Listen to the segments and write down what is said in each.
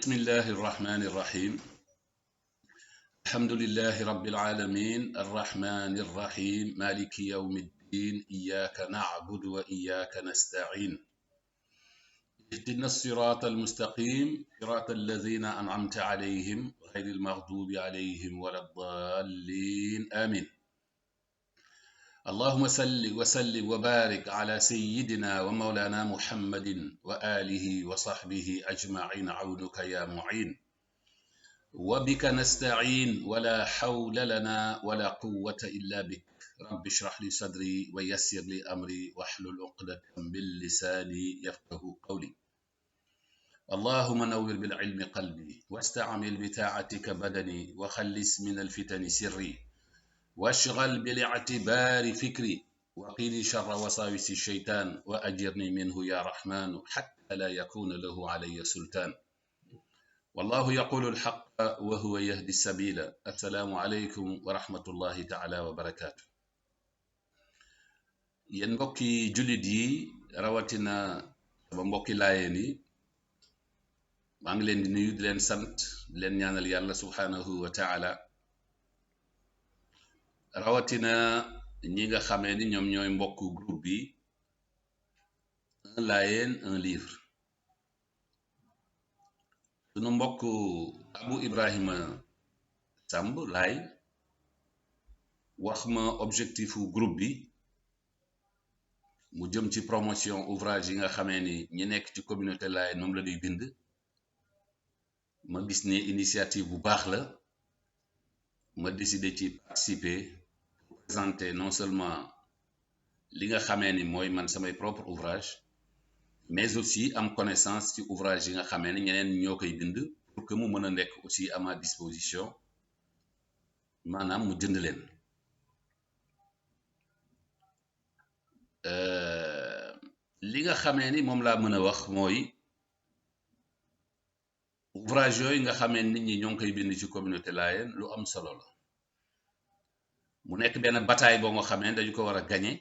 بسم الله الرحمن الرحيم. الحمد لله رب العالمين الرحمن الرحيم مالك يوم الدين إياك نعبد وإياك نستعين اهدنا الصراط المستقيم صراط الذين أنعمت عليهم غير المغضوب عليهم ولا الضالين آمين. اللهم صل وسلم وبارك على سيدنا ومولانا محمد وآله وصحبه أجمعين عونك يا معين وبك نستعين ولا حول لنا ولا قوة إلا بك. رب اشرح لي صدري ويسر لي أمري واحلل عقدة من لساني يفقه قولي. اللهم نور بالعلم قلبي واستعمل بطاعتك بدني وخلص من الفتن سري واشغل بالاعتبار فكري وقيل شر وساوس الشيطان وأجرني منه يا رحمن حتى لا يكون له علي سلطان. والله يقول الحق وهو يهدي السبيل. السلام عليكم ورحمة الله تعالى وبركاته. yéen mbokki jullit yi rawatina sama mbokki laayeen yi maa ngi leen di nuyu di leen sant di leen ñaanal yàlla subhanahu wa taala rawatina ñi nga xamee ni ñoom ñooy mbokku groupe bi un laayeen un livre. sunu mbokk Abu Ibrahima Samb laay wax ma objectifu groupe bi mu jëm ci promotion ouvrage yi nga xamee ni ñi nekk ci communauté laay moom la ñuy bind. ma gis ne initiative bu baax la ma décidé ci participer pour présenter non seulement li nga xamee ni mooy man samay propre ouvrage mais aussi am connaissance ci ouvrage yi nga xamee ni ñeneen ñoo koy bind pour que mu mën a nekk aussi à ma disposition maanaam mu jënd leen. li nga xamee ni moom laa mën a wax mooy ouvrage yooyu nga xamee nit ñi ñoo ngi koy bind ci communauté laayeen lu am solo la mu nekk benn bataille boo nga xamee dañu ko war a gagner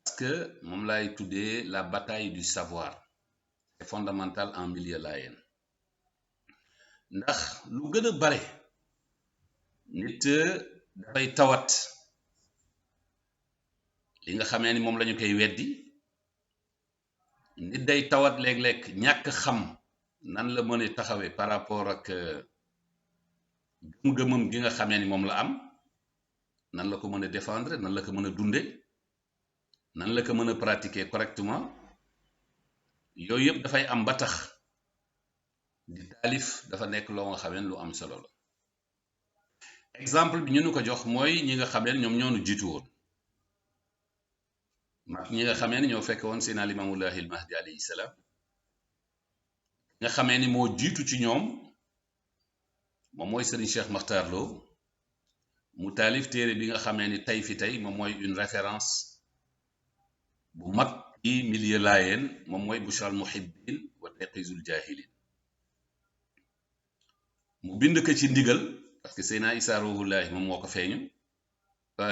parce que moom laay tuddee la bataille du savoir. C'est fondamental en milieu laayeen ndax lu gën a bare nit dafay tawat li nga xamee ni moom lañu koy weddi. nit day tawat léeg-léeg ñàkk xam nan la mën a taxawee par rapport ak gëm-gëmam gi nga xamee ni moom la am, nan la ko mën a défendre, nan la ko mën a dunde, nan la ko mën a pratiquer correctement. yooyu yëpp dafay am ba tax di taalif dafa nekk loo nga xamee ni lu am solo la. exemple bi ñu nu ko jox mooy ñi nga xamee ni ñoom ñoo nu jiitu woon. ñi nga xamee ni ñoo fekk woon Seydina Limaamullahi al-Mahdi alayhi salaam nga xamee ni moo jiitu ci ñoom moom mooy Serigne Cheikh Makhtar Lo mu taalif téere bi nga xamee ni tey fi tey moom mooy une référence bu mag ci milieu laayeen moom mooy Bushral Muhibbin wa Tayqizul Jahilin. mu bind ko ci ndigal parce que Seydina Issa Ruhullahi moom moo ko feeñu.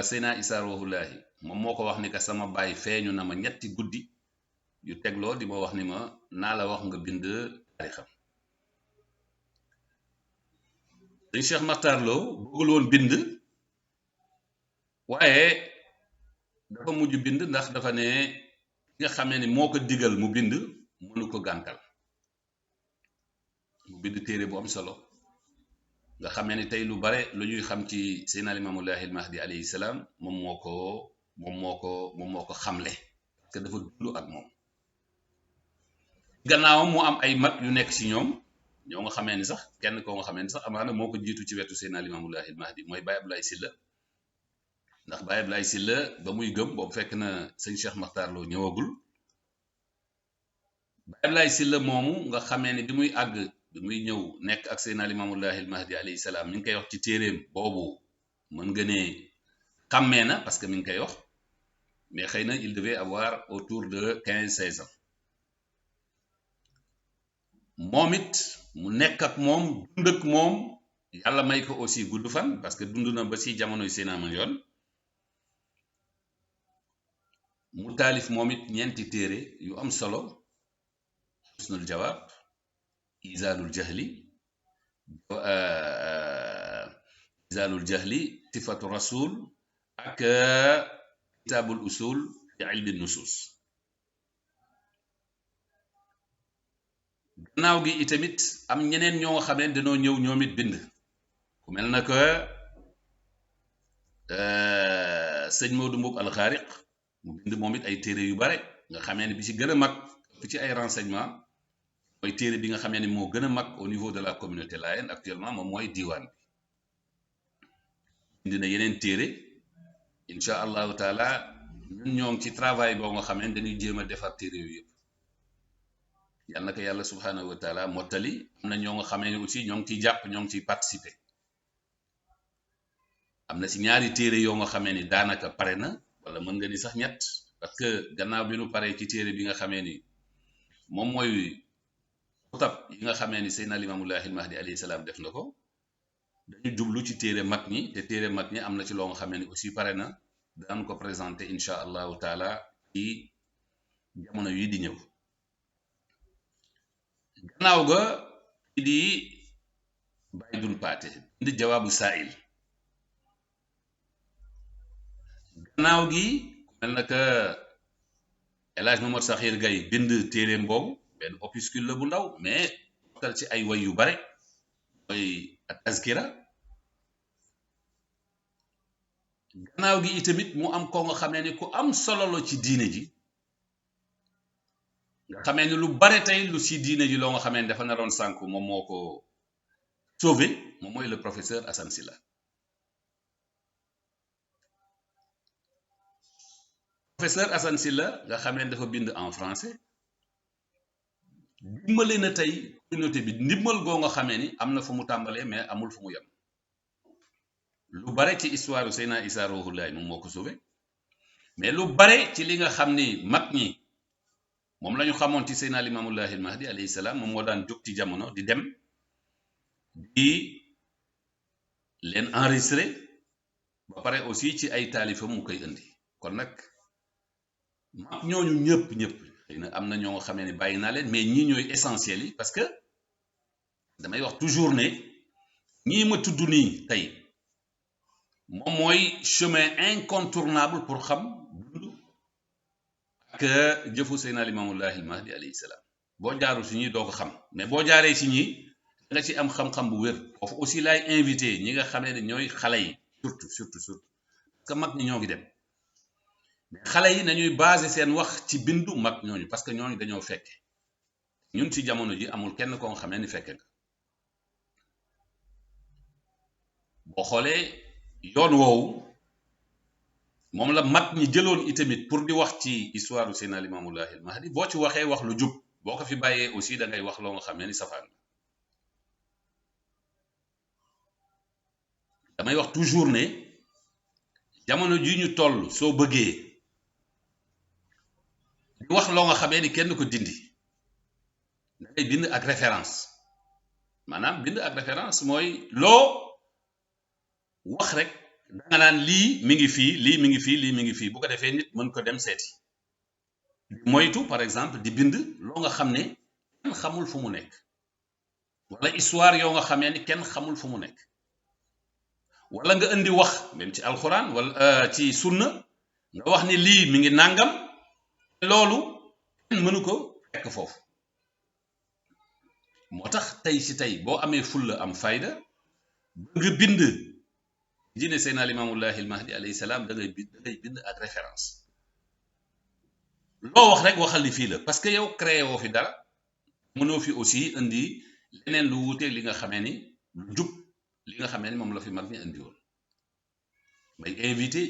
Seydina Issa Ruhullahi moom moo ko wax ni que sama baay feeñu na ma ñetti guddi yu tegloo di ma wax ni ma naa la wax nga bind taarixam. Sëñ Cheikh Makhtar Lo bëggul woon bind waaye dafa mujj bind ndax dafa ne ki nga xamee ni moo ko digal mu bind mënu ko gàntal. mu bind téere bu am solo nga xamee ni tey lu bare lu ñuy xam ci Seydina Limaamullahi al-Mahdi alayhi salaam moom moo ko xamle parce que dafa dund ak moom. gannaawam mu am ay mag yu nekk ci ñoom ñoo nga xamee ni sax kenn koo nga xamee ni sax amaana moo ko jiitu ci wetu Seydina Limaamullahi al-Mahdi mooy Baye Abdoulaye Sylla. ndax Baye Abdoulaye Sylla ba muy gëm boobu fekk na sëñ Cheikh Makhtar Lo ñëwagul. Baye Abdoulaye Sylla moomu nga xamee ni bi muy ñëw nekk ak Seydina Limaamullahi al-Mahdi alayhi salaam mi ngi koy wax ci téeréem boobu mën nga ne xàmmee na parce que mi ngi koy wax mais xëy na il devait avoir autour de 15-16 ans. moom it mu nekk ak moom dund ak moom yàlla may ko aussi gudd fan parce que dund na ba si jamonoy Seydina Mandione. mu taalif moom it ñeenti téere yu am solo husnul jawaab, izalul jahli, izalul jahli, sifatu rasul, ak kitabul usul fi ilmi nusus. gannaaw gi itamit am ñeneen ñoo nga xam ne dañoo ñëw ñoom it bind ku mel na que sëñ Modou Mboup alxaariq mu bind moom it ay téere yu bare nga xamee ne bi ci gën a mag fi ci ay renseignement mooy téere bi nga xamee ne moo gën a mag au niveau de la communauté layène actuellement moom mooy diiwaan bi bind na yeneen téere incha allahu taala ñun ñoo ngi ci travail boo nga xamee ne dañuy jéem a defar téere yooyu yëpp yal na ko yàlla subhanahu wa taala mottali. am na ñoo nga xamee ne aussi ñoo ngi ciy jàpp ñoo ngi ciy participer. am na si ñaari téere yoo nga xamee ni daanaka pare na wala mën nga ni sax ñett parce que gannaaw bi nu paree ci téere bi nga xamee ni moom mooy xutab yi nga xamee ni Seydina Limaamullaahi Mahdi alayhi salaam def na ko dañu jublu ci téere mag ñi te téere mag ñi am na ci loo nga xamee ni aussi pare na daan ko présenté incha allahu taala ci jamono yi di ñëw. gannaaw ga di Baye Dul Paate indi jawaabu saa'il. gannaaw gi mel na que El Hadj Momar Sakhir Gaye bind téeréem boobu benn opuscule la bu ndaw mais tal ci ay way yu bare mooy tazkira. gannaaw gi itamit mu am ko nga xamee ni ku am solo la ci diine ji nga xamee ni lu bare tey lu ci diine ji loo nga xamee ni dafa naroon sànku moom moo ko sauvé moom mooy le professeur Assane Sylla. professeur Assane Sylla nga xamee dafa bind en français dimbali na tey communauté bi ndimbal goo nga xamee ni am na fu mu tàmbalee mais amul fu mu yem. lu bare ci histoire Seydina Issa Rouhou Laye moom moo ko sauvé mais lu bare ci li nga xam ni mag ñi moom la ñu xamoon ci Seydina Limaamullaahi Mahdi alayhi salaam moom moo daan jóg ci jamono di dem di leen enregistré ba pare aussi ci ay taalifam mu koy indi kon nag mag ñooñu ñëpp xëy na am na ñoo nga xamee ne bàyyi naa leen mais ñii ñooy essentiel yi parce que damay wax toujours ne ñii ma tudd nii tey moom mooy chemin incontournable pour xam dund ak jëfu Seydina Limaamullaahi Mahdi alayhi salaam boo jaarul si ñi doo ko xam mais boo jaaree si ñi nga ci am xam-xam bu wér. foofu aussi laay invité ñi nga xamee ne ñooy xale yi surtout parce que mag ñi ñoo ngi dem. xale yi nañuy basé seen wax ci bindu mag ñooñu parce que ñooñu dañoo fekke ñun ci jamono ji amul kenn koo nga xamee ni fekke nga boo xoolee yoon woowu moom la mag ñi jëloon itamit pour di wax ci histoire u Seydina Limaamullaahi Mahdi boo ci waxee wax lu jub boo ko fi bàyyee aussi da ngay wax loo nga xamee ni safaan damay wax toujours ne jamono ji ñu toll soo bëggee di wax loo nga xamee ni kenn ko dindi da ngay bind ak référence maanaam bind ak référence mooy loo wax rek da nga naan lii mi ngi fii lii mi ngi fii lii mi ngi fii bu ko defee nit mën ko dem seeti moytu par exemple di bind loo nga xam ne kenn xamul fu mu nekk wala histoire yoo nga xamee ni kenn xamul fu mu nekk wala nga indi wax même ci alxuraan wala ci sunna nga wax ni lii mi ngi nàngam loolu kenn mënu ko fekk foofu moo tax tey si tey boo amee fulla am fayda bëgg bind diine Seydina Limaamullaahi Mahdi alayhi salaam da ngay bind ak référence loo wax rek waxal ni fii la parce que yow créé woo fi dara mënoo fi aussi indi leneen lu wuuteeg li nga xamee ni lu jub li nga xamee ni moom la fi mag ñi indi woon may invité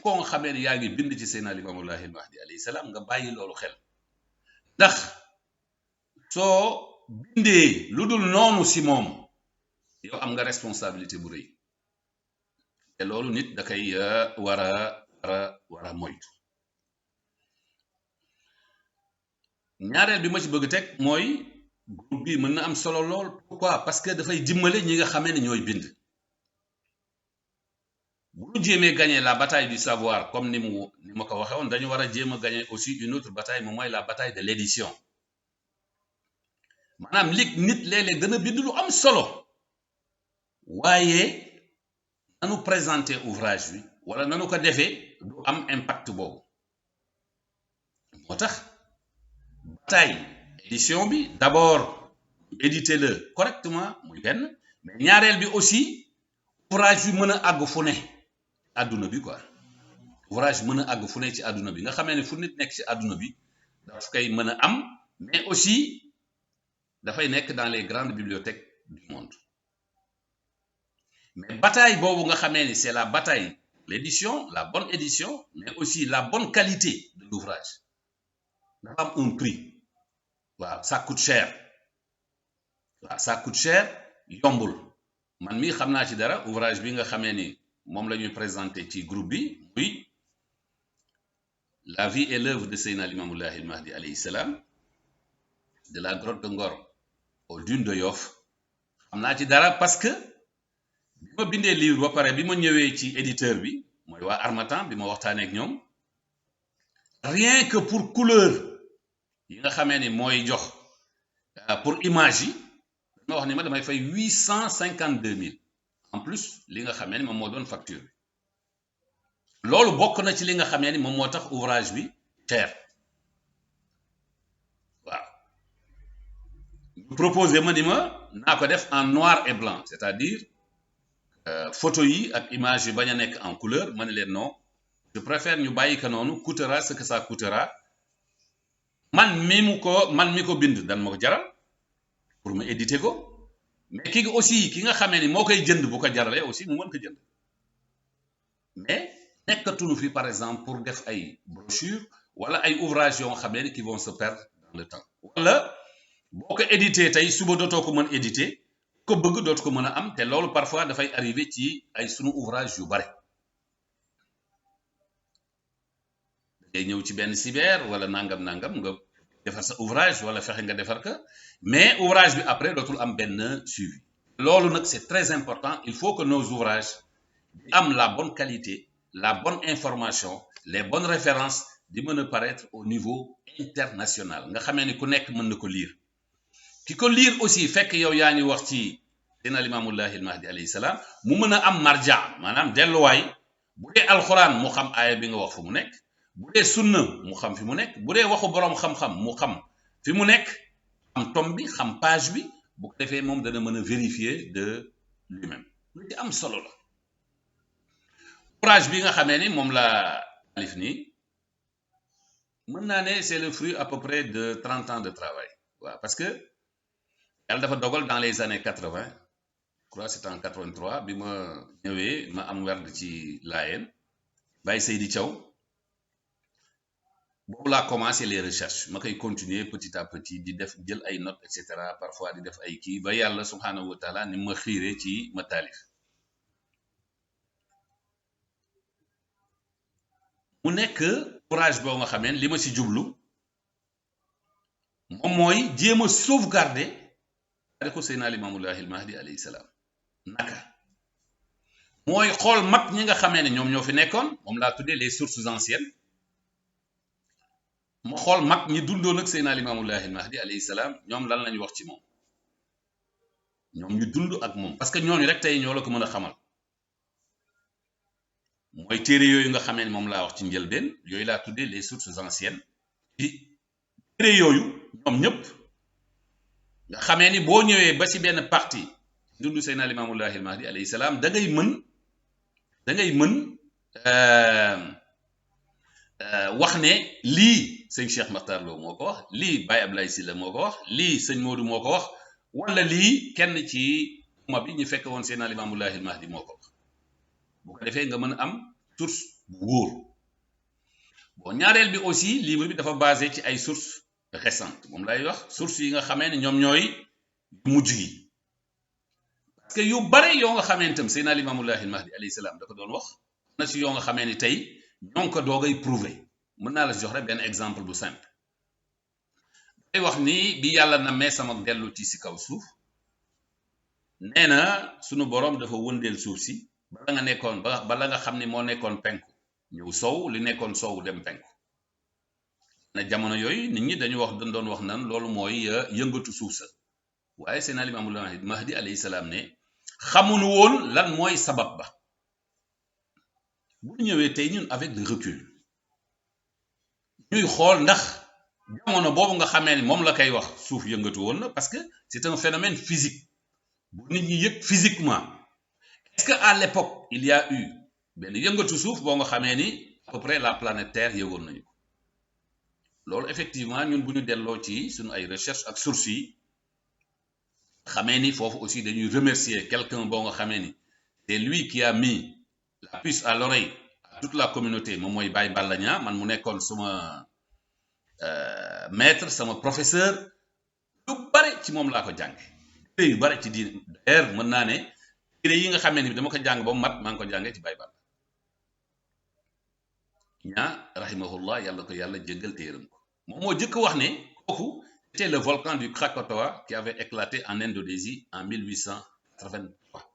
koo nga xamee ni yaa ngi bind ci Seydina Limaamullaahi Mahdi alayhi salaam nga bàyyi loolu xel ndax soo bindee lu dul noonu si moom yow am nga responsabilité bu rëy te loolu nit da koy war a moytu. ñaareel bi ma ci bëgg teg mooy groupe bi mën na am solo lool pourquoi parce que dafay dimbale ñi nga xamee ne ñooy bind bu ñu jéemee gagner la bataille du savoir comme ni ma ko waxee woon dañu war a jéem a gagner aussi une autre bataille moom mooy la bataille de l'édition maanaam nit léeg-léeg dana bind lu am solo waaye nanu présenter ouvrage bi wala nanu ko defee du am impact boobu moo tax bataille édition bi d'abord éditer le correctement muy benn mais ñaareel bi aussi ouvrage bi mën a àgg fu ne àdduna bi quoi ouvrage mën a àgg fu ne ci àdduna bi nga xamee ne fu nit nekk ci àdduna bi daf koy mën a am mais aussi dafay nekk dans les grandes bibliothèques du monde mais bataille boobu nga xamee ni c'est la bataille l'édition la bonne édition mais aussi la bonne qualité de l'ouvrage dafa am un prix waaw ça coûte cher waaw ça coûte cher yombul man mii xam naa ci dara ouvrage bi nga xamee ni moom la ñuy présenté ci groupe bi muy la vie et l'œuvre de Seydina Limamoullahi al Mahdi alayhi salam de la grotte de Ngor aux dunes de Yoff xam naa ci dara parce que bi ma bindee livre ba pare bi ma ñëwee ci éditeur bi mooy waa Harmattan bi ma waxtaanee ak ñoom rien que pour couleur yi nga xamee ni mooy jox pour image yi dama wax ni ma damay fay 852 000 en plus li nga xamee ni moom moo doon facture bi loolu bokk na ci li nga xamee ni moom moo tax ouvrage bi cher waaw ñu proposé ma ni ma naa ko def en noir et blanc c'est-à-dire photo yi ak image yi bañ a nekk en couleur ma ne leen non je préfère ñu bàyyi ko noonu coûtera ce que ça coûtera man mi ko bind dan ma ko jaral pour ma éditer ko mais ki aussi ki nga xamee ni moo koy jënd bu ko jaralee aussi mu mën ko jënd mais nekkatuñu fi par exemple pour def ay brochure wala ay ouvrages yoo xamee ni qui vont se perdre dans le temps wala boo ko éditer tey suba dootoo ko mën éditer ko bëgg dootu ko mën a am te loolu parfois dafay arriver ci ay sunu ouvrage yu bare day ñëw ci benn cyber wala nangam nga defar sa ouvrage wala fexe nga defar ko mais ouvrage bi après dootul am benn suivi loolu nag c'est très important il faut que nos ouvrages am la bonne qualité la bonne information les bonnes références di mën a paraître au niveau international nga xamee ni ku nekk mën na ko lire ki ko lire aussi fekk yow yaa ngi wax ci Seydina Limamoullahi al Mahdi alayhi salaam mu mën a am marja maanaam delluwaay bu dee alxuraan mu xam aaya bi nga wax fu mu nekk bu dee sunna mu xam fi mu nekk bu dee waxu boroom xam-xam mu xam fi mu nekk am tome bi xam page bi bu ko defee moom dana mën a vérifier de lui-même lu ci am solo la ouvrage bi nga xamee ni moom la alif nii mën naa ne c'est le fruit à peu près de 30 ans de travail waaw parce que yàlla dafa dogal dans les années 80 je crois c'est en 83 bi ma ñëwee ma am werd ci Laayeen Baye Seydi Thiaw boobu laa commencé les recherches ma koy continuer petit à petit di def jël ay notes et cetera parfois di def ay kii ba yàlla subhanahu wa taala ni ma xiiree ci ma taalif mu nekk ouvrage boo nga xamee li ma si jublu moom mooy jéem a sauvegarder taarixu Seydina Limamoullahi al Mahdi alayhi salaam naka mooy xool mag ñi nga xamee ne ñoom ñoo fi nekkoon moom laa tuddee les sources anciennes mu xool mag ñi dundoon ak Seydina Limamoullahi al Mahdi alayhi salaam ñoom lan lañu wax ci moom ñoom ñu dund ak moom parce que ñooñu rek tey ñoo la ko mën a xamal mooy téere yooyu nga xamee ne moom laa wax ci njëlbeen yooyu laa tuddee les sources anciennes ci téere yooyu ñoom ñëpp nga xamee ni boo ñëwee ba ci benn partie dundu Seydina Limamoullahi al Mahdi alayhi salaam da ngay mën wax ne lii sëñ Cheikh Makhtar Lo moo ko wax lii Baye Ablaye Sylla moo ko wax lii sëñ Modou moo ko wax wala lii kenn ci umma bi ñu fekk woon Seydina Limamoullahi al Mahdi moo ko wax bu ko defee nga mën a am source bu wóor bon ñaareel bi aussi livre bi dafa basé ci ay sources récentes moom lay wax sources yi nga xamee ne ñoom ñooy mujj gi parce que yu bare yoo nga xamee ne tam Seydina Limamoullahi al Mahdi alayhi salaam da ko doon wax na si yoo nga xamee ni tey ñoo ngi ko doogay prouver mën naa la jox rek benn exemple bu simple day wax ni bi yàlla na mee sama dellu ci si kaw suuf nee na sunu boroom dafa wëndeel suuf si bala nga nekkoon bala nga xam ni moo nekkoon penku ñëw sow li nekkoon sow dem penku na jamono yooyu nit ñi dañu wax dañ doon wax nan loolu mooy yëngatu suuf sa waaye Seydina Limaamu Mahdi alayhi salaam ne xamuñu woon lan mooy sabab ba. bu ñu ñëwee tey ñun avec le recul ñuy xool ndax jamono boobu nga xamee ni moom la koy wax suuf yëngatu woon na parce que c'est un phénomène physique bu nit ñi yëg physiquement est-ce que à l'époque il y a eu benn yëngatu suuf boo nga xamee ni à peu près la planète Terre yëgoon nañu ko loolu effectivement ñun bu ñu delloo ci suñu ay recherche ak sources yi xamee ni foofu aussi dañuy remercier quelqu'un boo nga xamee ni c'est lui qui a mis la puce à l'oreille à toute la communauté moom mooy Baye Balla Niang man mu nekkoon suma maître sama professeur lu bari ci moom laa ko jànge yu bari ci diine d'ailleurs mën naa ne téere yi nga xamee ni dama ko jàng ba mu mat maa ngi ko jàngee ci Baye Balla Niang rahimahullah yàlla ko yàlla jéggal te yërëm ko moom moo jëkk wax ne kooku c'était le volcan du Krakatoa qui avait éclaté en Indonésie en 1883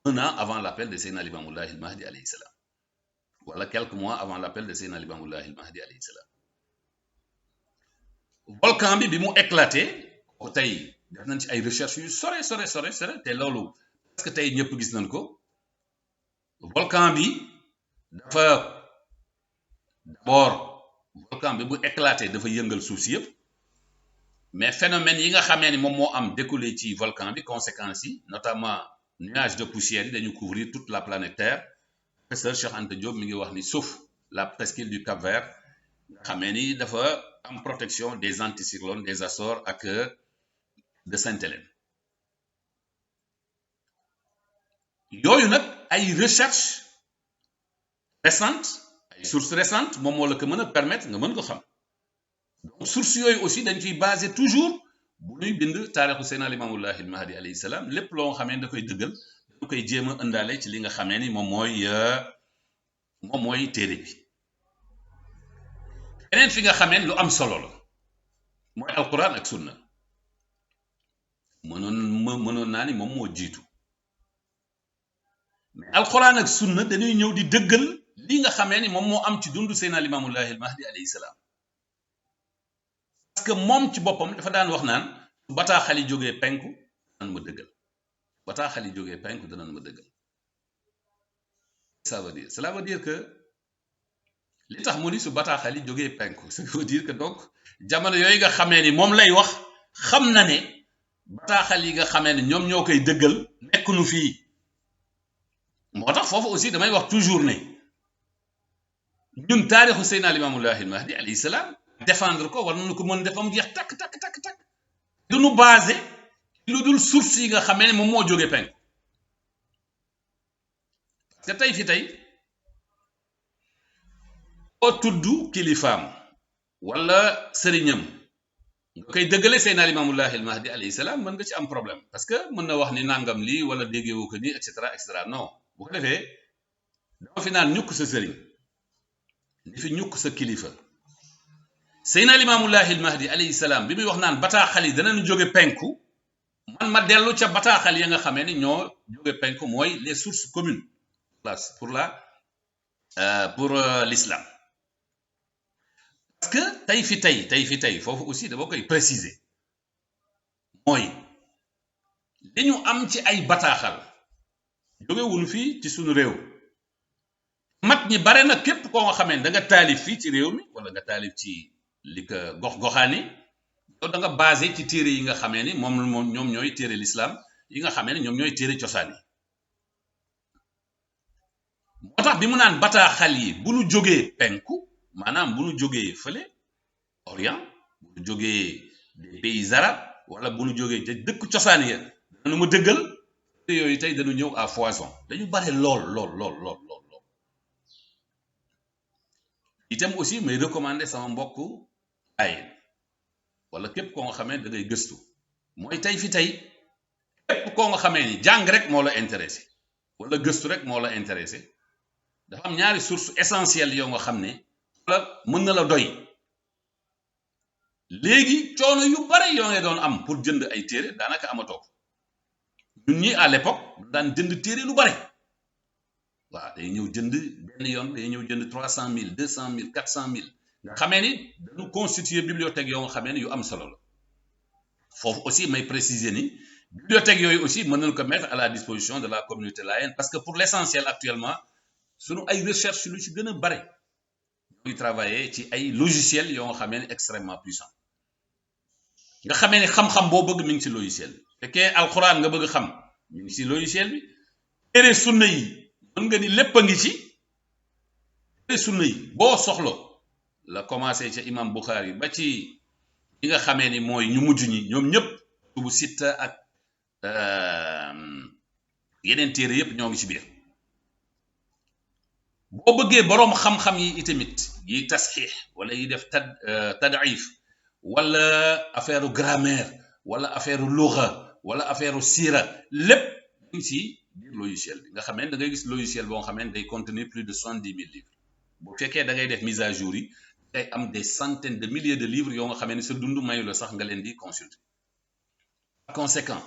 un an avant l'appel de Seydina Limamou Laye al-Mahdi alayhi salam wala quelques mois avant l'appel de Seydina Limamou Laye al-Mahdi alayhi salam volcan bi mu éclaté ko tey def nañ ci ay recherches yu sore te loolu parce que tey ñëpp gis nañ ko volcan bi dafa d'abord volcan bi bu éclaté dafa yëngal suuf si yëpp mais phénomène yi nga xamee ni moom moo am découlé ci volcan bi conséquences yi notamment nuage de poussière yi dañu couvrir toute la planète Terre professeur Cheikh Anta Diop mi ngi wax ni sauf la presqu'île du Cap-Vert nga xamee ni dafa am protection des anticyclones des Açores ak de Sainte-Hélène yooyu nag ay recherche récentes ay sources récentes moom moo la ko mën a permettre nga mën ko xam donc sources yooyu aussi dañ ciy basé toujours bu ñuy bind taarixu Seydina Limaamu Laye al-Mahdi alayhi salaam lépp loo nga xamee ni da koy dëggal dañu koy jéem a ëndaale ci li nga xamee ni moom mooy téere bi beneen fi nga xamee lu am solo la mooy alquran ak sunna mënoon naa ni moom moo jiitu mais alquran ak sunna dañuy ñëw di dëggal li nga xamee ni moom moo am ci dundu Seydina Limaamu Laye al-Mahdi alayhi salaam parce que moom ci boppam dafa daan wax naan su bataaxal yi jógee penku danañ ma dëggal bataaxal yi jógee penku danañ ma dëggal cela veut dire que li tax mu ni su bataaxal yi jógee penku ça veut dire que donc jamono yooyu nga xamee ni moom lay wax xam na ne bataaxal yi nga xamee ni ñoom ñoo koy dëggal nekkuñu fii moo tax foofu aussi damay wax toujours ne ñun taarixu Seydina Limaamu Laye al-Mahdi alayhi salaam défendre ko war nañu ko mën def am jeex takk du ñu basé ci lu dul source yi nga xamee ne moom moo jógee penku parce que tey fi tey boo tudd kilifaam wala sëriñam nga koy dëggale Seydina Limaamu Laye al-Mahdi alayhi salaam mën nga ci am problème parce que mën na wax ni nangam lii wala déggewu ko nii et cetera non bu ko defee dama fi naan ñukk sa sëriñ ni fi ñukk sa kilifa Seydina Limaamu Laye al-Mahdi alayhi salaam bi muy wax naan bataaxal yi danañu jóge penku man ma dellu ca bataaxal ya nga xamee ni ñoo jóge penku mooy les sources communes pour l'islam parce que tey fi tey foofu aussi dama koy préciser mooy li ñu am ci ay bataaxal jógewuñu fii ci suñu réew mag ñi bare na képp koo nga xamee da nga taalif fii ci réew mi wala nga taalif ci li ko gox-goxaani yow da nga basé ci téere yi nga xamee ni moom ñoom ñooy téere l'islam yi nga xamee ni ñoom ñooy téere cosaan yi moo tax bi mu naan bataaxal yi bu nu jógee penku maanaam bu nu jógee fële Orient bu nu jógee des pays arabes wala bu nu jógee ca dëkk cosaan ya danu ma dëggal te yooyu tey dañu ñëw à foison dañu bare lool itam aussi may recommander sama mbokk ay wala képp koo nga xamee da ngay gëstu mooy tey fi tey képp koo nga xamee ni jàng rek moo la intéressé wala gëstu rek moo la intéressé dafa am ñaari source essentielle yoo nga xam ne wala mën na la doy léegi coono yu bare yoo nga doon am pour jënd ay téere daanaka amatoo ñun ñi à l'époque daan jënd téere lu bare waaw day ñëw jënd benn yoon day ñëw jënd 300 000 200 000 400 000 nga xamee ni dañu constituer bibliothèque yoo nga xamee ni yu am solo la foofu aussi may préciser ni bibliothèque yooyu aussi mën nañu ko mettre à la disposition de la communauté layène parce que pour l'essentiel actuellement sunu ay recherche lu ci gën a bare ñuy travailler ci ay logiciels yoo nga xamee ne extrêmement puissant nga xamee ne xam-xam boo bëgg mi ngi ci logiciel bi fekkee alxuraan nga bëgg xam mi ngi ci logiciel bi téere sunna yi mën nga ni lépp a ngi ci téere sunna yi boo soxla la commencé ca imam Bukhari ba ci ñi nga xamee ni mooy ñu mujj ñi ñoom ñëpp bu sitta ak yeneen téere yëpp ñoo ngi ci biir boo bëggee boroom xam-xam yi itamit yi tasxiix wala yi def tadif wala affaire grammaire wala affaire lugha wala affaire siira lépp ñu ci biir logiciel bi nga xam ne da ngay gis logiciel boo xam ne day contenir plus de 70 000 livres bu fekkee da ngay def mise à jour yi day am des centaines de milliers de livres yoo nga xam ne sa dund mayu la sax nga leen di consulter. Par conséquent,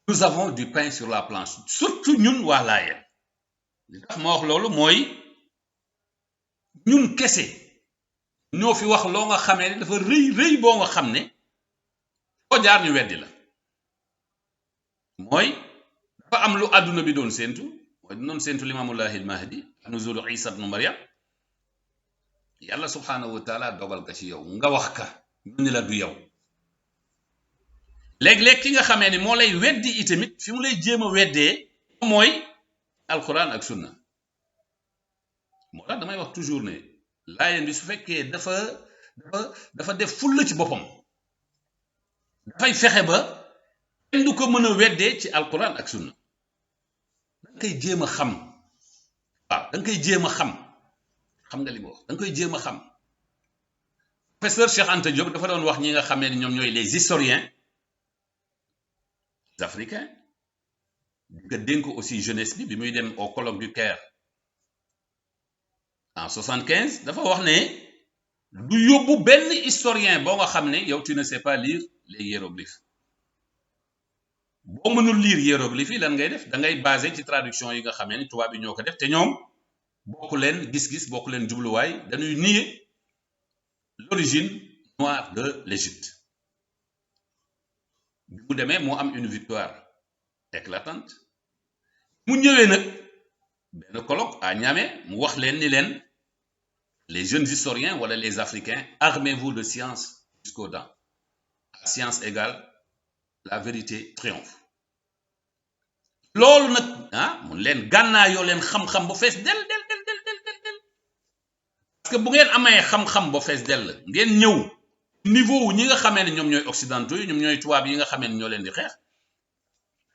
nous avons du pain sur la planche surtout ñun waa Laayeen li tax ma wax loolu mooy ñun kese ñoo fi wax loo nga xamee ne dafa rëy boo nga xam ne foo jaar ñu weddi la mooy dafa am lu àdduna bi doon séentu mooy doon séentu limaamullahi al-mahdi nuzulu Isa ibnu Maryam yàlla subhanahu wa taala dogal ka ci yow nga wax ka ñu ni la du yow léeg-léeg ki nga xamee ni moo lay weddi itamit fi mu lay jéem a weddee mooy alquran ak sunna moo tax damay wax toujours ne Laayeen bi su fekkee dafa def fulla ci boppam dafay fexe ba kenn du ko mën a weddee ci alquran ak sunna da nga koy jéem a xam waaw da nga koy jéem a xam nga li ma wax da nga koy jéem a xam professeur Cheikh Anta Diop dafa doon wax ñi nga xamee ni ñoom ñooy les historiens africains nga dénk aussi jeunesse bi muy dem au colloque du Caire en 75 dafa wax ne du yóbbu benn historien boo nga xam ne yow tu ne sais pas lire les hiéroglyphes boo mënul lire hiéroglyphes yi lan ngay def da ngay basé ci traduction yi nga xamee ni tubaab yi ñoo ko def te ñoom bokk leen gis-gis bokk leen jubluwaay dañuy nier l'origine noire de l'Égypte bi mu demee moo am une victoire éclatante mu ñëwee nag benn colloque à Niamey mu wax leen ni leen les jeunes historiens wala les africains armez-vous de science jusqu'aux dents à science égale la vérité triomphe loolu nag mun leen gànnaayoo leen xam-xam ba fees del parce que bu ngeen amee xam-xam ba fees dell ngeen ñëw niveau wu ñi nga xamee ne ñoom ñooy occidentaux yi ñoom ñooy tubaab yi nga xamee ne ñoo leen di xeex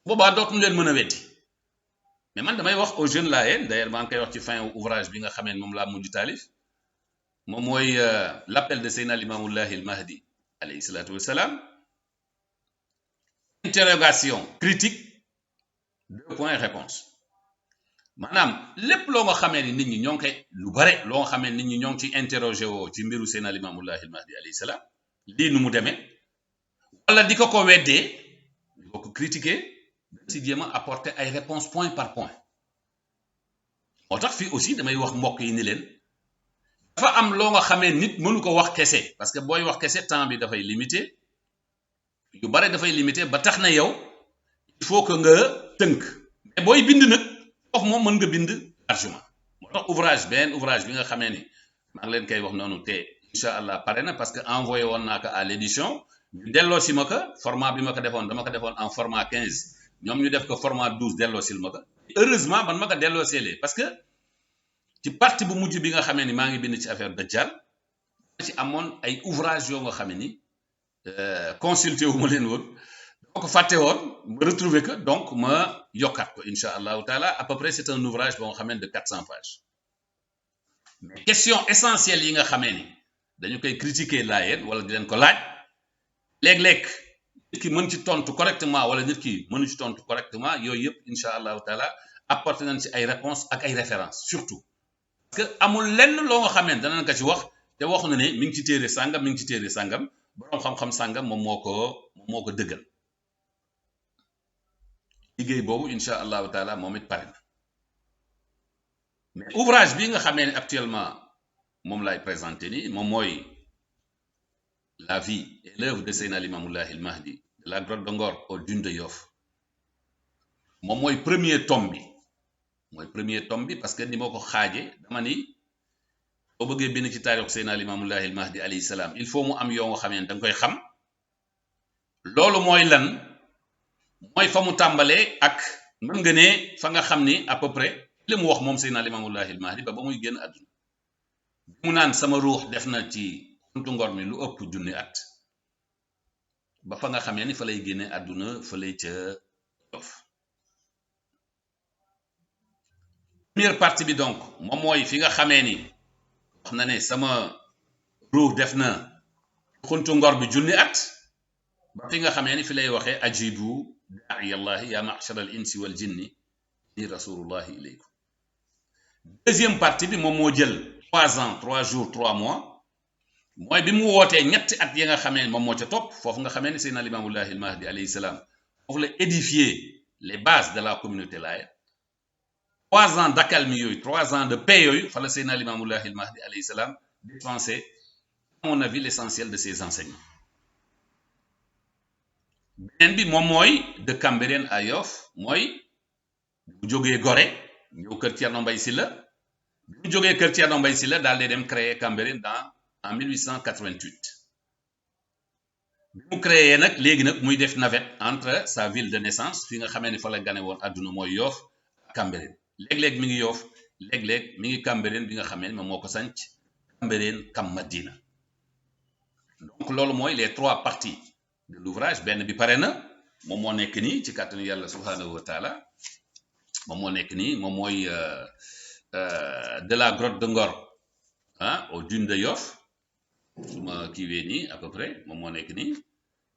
boobaa dootuñu leen mën a wetti mais man damay wax aux jeunes Laayeen d'ailleurs maa ngi koy wax ci fin ouvrage bi nga xamee ne moom laa mujj taalif moom mooy l'appel de Seydina Limaamullahi al-Mahdi alayhi salaatu wassalaam interrogation critique 2 points réponse maanaam lépp loo nga xamee ni nit ñi ñoo ngi koy lu bare loo nga xamee nit ñi ñoo ngi ci interrogé woo ci mbiru Seydina Limaamullahi al-Mahdi alayhi salaam lii nu mu demee wala di ko weddee di ko critiquer si jéem a apporter ay réponses point par point moo tax fii aussi damay wax mbokk yi ni leen dafa am loo nga xamee nit mënu ko wax kese parce que booy wax kese temps bi dafay limité yu bare dafay limité ba tax na yow il faut que nga tënk mais booy bind nag foofu moom mën nga bind largement moo tax ouvrage bi nga xamee ni maa ngi leen koy wax noonu te incha allah pare na parce que envoyé woon naa ko à l'édition ñu delloo si ma ko format bi ma ko defoon dama ko defoon en format 15 ñoom ñu def ko format 12 delloo sil ma ko heureusement man ma ko delloo seelee parce que ci partie bu mujj bi nga xamee ni maa ngi bind ci affaire Dajjal ci amoon ay ouvrage yoo nga xamee ni consulté wu ma leen woon dama ko fàtte woon ma retrouver que donc ma yokkaat ko incha allahu taala à peu près c'est un ouvrage boo nga xamee de 400 pages mais question essentielle yi nga xamee ni dañu koy critiquer Laayeen wala di leen ko laaj léeg-léeg nit ki mën ci tontu correctement wala nit ki mënu ci tontu correctement yooyu yëpp incha allahu taala apporté nañ ci ay réponses ak ay références surtout parce que amul lenn loo nga xamee danañ ko ci wax te wax na ne mi ngi ci téere sàngam mi ngi ci téere sàngam boroom xam-xam sàngam moom moo ko dëggal liggéey boobu incha allahu taala moom it pare na mais ouvrage bi nga xamee ne actuellement moom laay présenté nii moom mooy la vie et l'œuvre de Seydina Limamoullahi al Mahdi de la grotte de Ngor aux dunes de Yoff moom mooy premier tome bi parce que ni ma ko xaaje dama ni boo bëggee bind ci taarix Seydina Limamoullahi al Mahdi alayhi salaam il faut mu am yoo nga xamee ne da nga koy xam loolu mooy lan mooy fa mu tàmbalee ak mën nga ne fa nga xam ni à peu près li mu wax moom Seydina Limamoullahi al Mahdi ba muy génn àdduna mu naan sama ruux def na ci xuntu Ngor mi lu ëpp junni at ba fa nga xamee ni fa lay génne àdduna fa lay ca Yoff première partie bi donc moom mooy fi nga xamee ni wax na ne sama ruux def na xuntu Ngor bi junni at ba fi nga xamee ni fi lay waxee ajibu daa'iya llahi ya ma'shara al insi wal jinni ni rasulullahi ilaykum deuxième partie bi moom moo jël 3 ans 3 jours 3 mois mooy bi mu wootee ñetti at yi nga xamee ni moom moo ca topp foofu nga xamee ni Seydina Limamoullahi al Mahdi alayhi salaam foofu la édifier les bases de la communauté laayène 3 ans d'accalmie yooyu 3 ans de paix yooyu fa la Seydina Limamoullahi al Mahdi alayhi salaam dispensé à mon avis l'essentiel de ses enseignements beneen bi moom mooy de Cambérène à Yoff mooy bu jógee Gorée ñëw kër Thierno Mbaye Sylla bi mu jógee kër Thierno Mbaye Sylla daal di dem créer Cambérène en 1888 bi mu créé nag léegi nag muy def navette entre sa ville de naissance fi nga xamee ni fa la gane woon àdduna mooy Yoff ak Cambérène léeg-léeg mi ngi Yoff léeg-léeg mi ngi Cambérène bi nga xamee ni moom moo ko sanc Cambérène Kam Madina donc loolu mooy les 3 parties de l'ouvrage benn bi pare na moom moo nekk nii ci kàttanu yàlla subhanahu wa taala moom moo nekk nii moom mooy de la grotte de Ngor aux dunes de Yoff su ma kiiwee nii à peu près moom moo nekk nii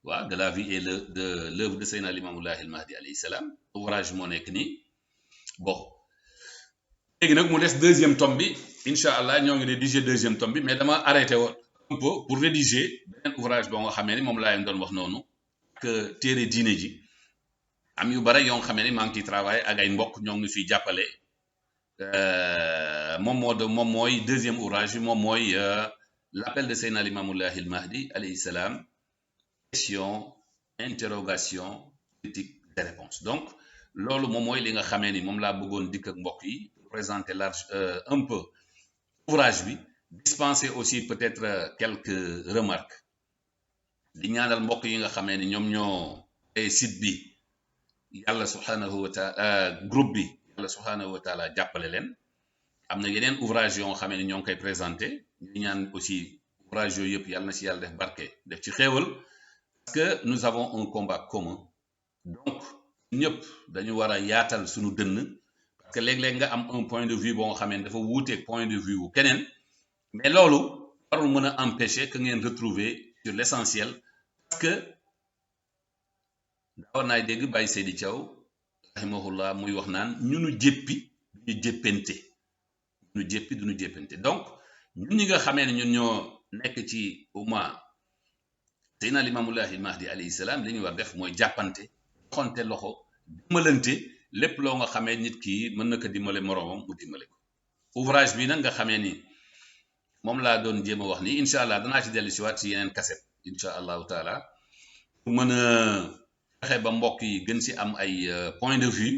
waaw de la vie et de l'œuvre de Seydina Limamoullahi al Mahdi alayhi salaam ouvrage moo nekk nii bon léegi nag mu des deuxième tome bi incha allah ñoo ngi rédiger deuxième tome bi mais dama arrêté woon un peu pour rédiger beneen ouvrage boo nga xamee ni moom laa leen doon wax noonu que téere diine ji am yu bare yoo nga xamee ni maa ngi ciy travail ak ay mbokk ñoo ngi fiy jàppale moom mooy deuxième ouvrage bi moom mooy l'appel de Seydina Limamoullahi al Mahdi alayhi salaam question interrogation critique des réponses donc loolu moom mooy li nga xamee ni moom laa bëggoon dikk ak mbokk yi présenter large un peu ouvrage bi dispenser aussi peut-être quelques remarques di ñaanal mbokk yi nga xamee ni ñoom ñoo ay site bi yàlla subhanahu wa taala groupe bi yàlla subhanahu wa taala jàppale leen am na yeneen ouvrage yoo nga xamee ni ñoo ngi koy présenté ñu ñaan aussi ouvrage yooyu yëpp yàlla na ci yàlla def barke def ci xéewal parce que nous avons un combat commun donc ñëpp dañu war a yaatal suñu dënn parce que léeg-léeg nga am un point de vue boo nga xamee ni dafa wuuteeg point de vue wu keneen mais loolu warul mën a empêcher que ngeen retrouver sur l'essentiel parce que daawoon naay dégg Baye Seydi Thiaw rahimahullah muy wax naan ñunu jéppi duñu jéppante donc ñun ñi nga xamee ne ñun ñoo nekk ci umma Seydina Limamoullahi al Mahdi alayhi salaam li ñu war def mooy jàppante xonte loxo dimbalante lépp loo nga xamee nit ki mën na ko dimbale moroomam mu dimbale ko ouvrage bi nag nga xamee ni moom laa doon jéem a wax ni incha allah danaa ci dellu si waat ci yeneen cassette incha allahu taala pour mën a fexe ba mbokk yi gën si am ay point de vue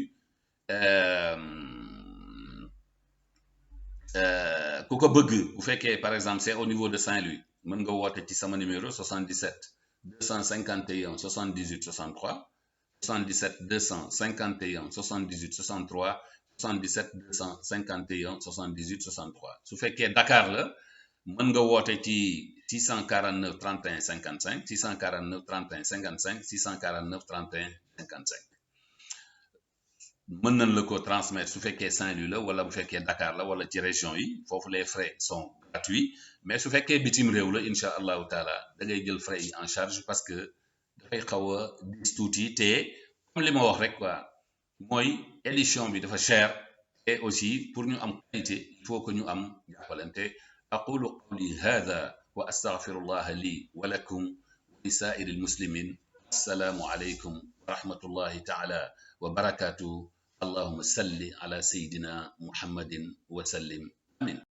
ku ko bëgg bu fekkee par exemple c'est au niveau de Saint-Louis mën nga woote ci sama numéro 77 251 78 63 77 251 78 63 77 251 78 63 su fekkee Dakar la mën nga woote ci 649 31 55 649 31 55 649 31 55 mën nañ la ko transmettre su fekkee Saint-Louis la wala bu fekkee Dakar la wala ci région yi foofu les frais sont gratuits mais su fekkee bitim réew la incha allahu taala da ngay jël frais yi en charge parce que dafay xaw a dis tuuti te comme li ma wax rek quoi mooy édition bi dafa cher et aussi pour ñu am qualité il faut que ñu am jàppalante aqulu qawli hadha wa astaghfirullah li wa lakum wa li sa'iri almuslimin assalaamu alaykum wa rahmatullahi taala wa barakatuh allahumma salli ala sayyidina muhammadin wa sallim amin